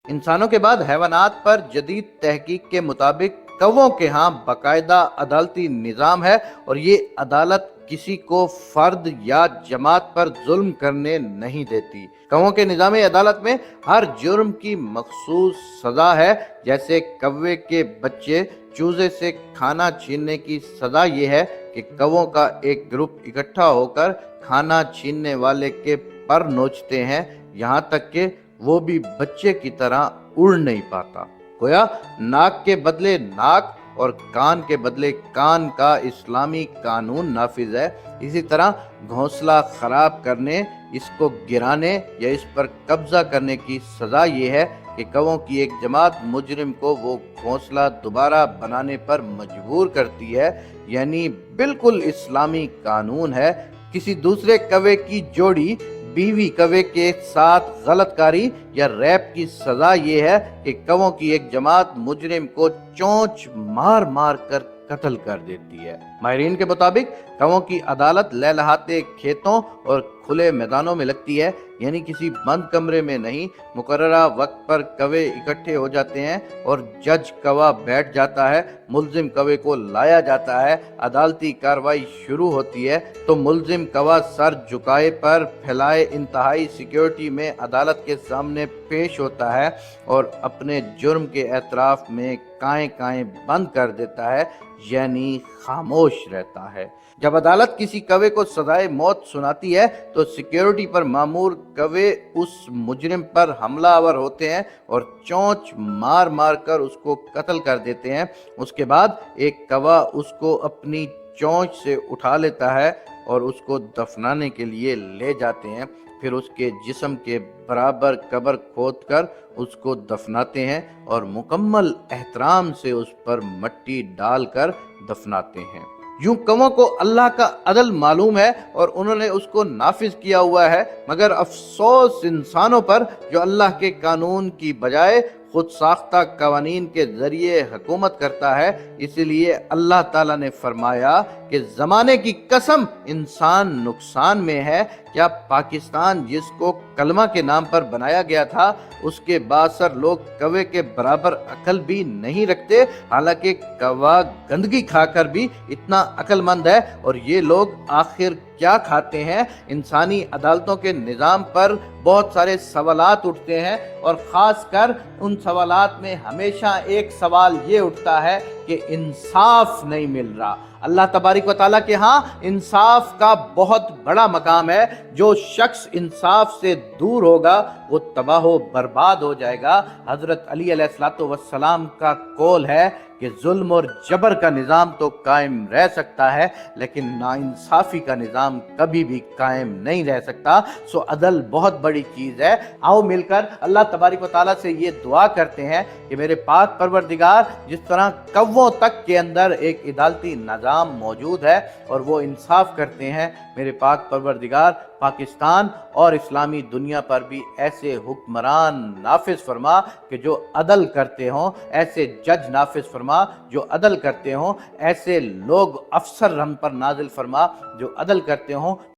انسانوں کے بعد حیوانات پر جدید تحقیق کے مطابق کووں کے ہاں باقاعدہ عدالتی نظام ہے، اور یہ عدالت کسی کو فرد یا جماعت پر ظلم کرنے نہیں دیتی۔ کووں کے نظام عدالت میں ہر جرم کی مخصوص سزا ہے۔ جیسے کوے کے بچے چوزے سے کھانا چھیننے کی سزا یہ ہے کہ کووں کا ایک گروپ اکٹھا ہو کر کھانا چھیننے والے کے پر نوچتے ہیں، یہاں تک کہ وہ بھی بچے کی طرح اڑ نہیں پاتا۔ گویا ناک کے بدلے ناک اور کان کے بدلے کان کا اسلامی قانون نافذ ہے۔ اسی طرح گھونسلہ خراب کرنے، اس کو گرانے یا اس پر قبضہ کرنے کی سزا یہ ہے کہ کووں کی ایک جماعت مجرم کو وہ گھونسلہ دوبارہ بنانے پر مجبور کرتی ہے، یعنی بالکل اسلامی قانون ہے۔ کسی دوسرے کوے کی جوڑی بیوی کوے کے ساتھ غلط کاری یا ریپ کی سزا یہ ہے کہ کووں کی ایک جماعت مجرم کو چونچ مار مار کر قتل کر دیتی ہے۔ ماہرین کے مطابق کووں کی عدالت لہلہاتے کھیتوں اور کھلے میدانوں میں لگتی ہے، یعنی کسی بند کمرے میں نہیں۔ مقررہ وقت پر کوے اکٹھے ہو جاتے ہیں اور جج کوا بیٹھ جاتا ہے، ملزم کوے کو لایا جاتا ہے، عدالتی کارروائی شروع ہوتی ہے تو ملزم کوا سر جھکائے پر پھیلائے انتہائی سیکیورٹی میں عدالت کے سامنے پیش ہوتا ہے اور اپنے جرم کے اعتراف میں کائیں کائیں بند کر دیتا ہے، یعنی خاموش رہتا ہے۔ جب عدالت کسی کوے کو سزائے موت سناتی ہے تو سیکیورٹی پر مامور کوے اس مجرم پر حملہ آور ہوتے ہیں اور چونچ مار مار کر اس کو قتل کر دیتے ہیں۔ اس کے بعد ایک کوا اس کو اپنی چونچ سے اٹھا لیتا ہے اور اس کو دفنانے کے لیے لے جاتے ہیں، پھر اس کے جسم کے برابر قبر کھود کر اس کو دفناتے ہیں اور مکمل احترام سے اس پر مٹی ڈال کر دفناتے ہیں۔ یوں کووں کو اللہ کا عدل معلوم ہے اور انہوں نے اس کو نافذ کیا ہوا ہے، مگر افسوس انسانوں پر جو اللہ کے قانون کی بجائے خود ساختہ قوانین کے ذریعے حکومت کرتا ہے۔ اسی لیے اللہ تعالیٰ نے فرمایا کہ زمانے کی قسم انسان نقصان میں ہے۔ کیا پاکستان جس کو کلمہ کے نام پر بنایا گیا تھا، اس کے باثر لوگ کوے کے برابر عقل بھی نہیں رکھتے، حالانکہ کوا گندگی کھا کر بھی اتنا عقل مند ہے، اور یہ لوگ آخر کیا کھاتے ہیں؟ انسانی عدالتوں کے نظام پر بہت سارے سوالات اٹھتے ہیں، اور خاص کر ان سوالات میں ہمیشہ ایک سوال یہ اٹھتا ہے کہ انصاف نہیں مل رہا۔ اللہ تبارک و تعالیٰ کے ہاں انصاف کا بہت بڑا مقام ہے۔ جو شخص انصاف سے دور ہوگا وہ تباہ و برباد ہو جائے گا۔ حضرت علی علیہ السلام کا قول ہے کہ ظلم اور جبر کا نظام تو قائم رہ سکتا ہے، لیکن ناانصافی کا نظام کبھی بھی قائم نہیں رہ سکتا۔ سو عدل بہت بڑی چیز ہے۔ آؤ مل کر اللہ تبارک و تعالیٰ سے یہ دعا کرتے ہیں کہ میرے پاک پروردگار، جس طرح کووں تک کے اندر ایک عدالتی نظام موجود ہے اور وہ انصاف کرتے ہیں، میرے پاک پروردگار پاکستان اور اسلامی دنیا پر بھی ایسے حکمران نافذ فرما کہ جو عدل کرتے ہوں، ایسے جج نافذ فرما جو عدل کرتے ہوں، ایسے لوگ افسر ہم پر نازل فرما جو عدل کرتے ہوں۔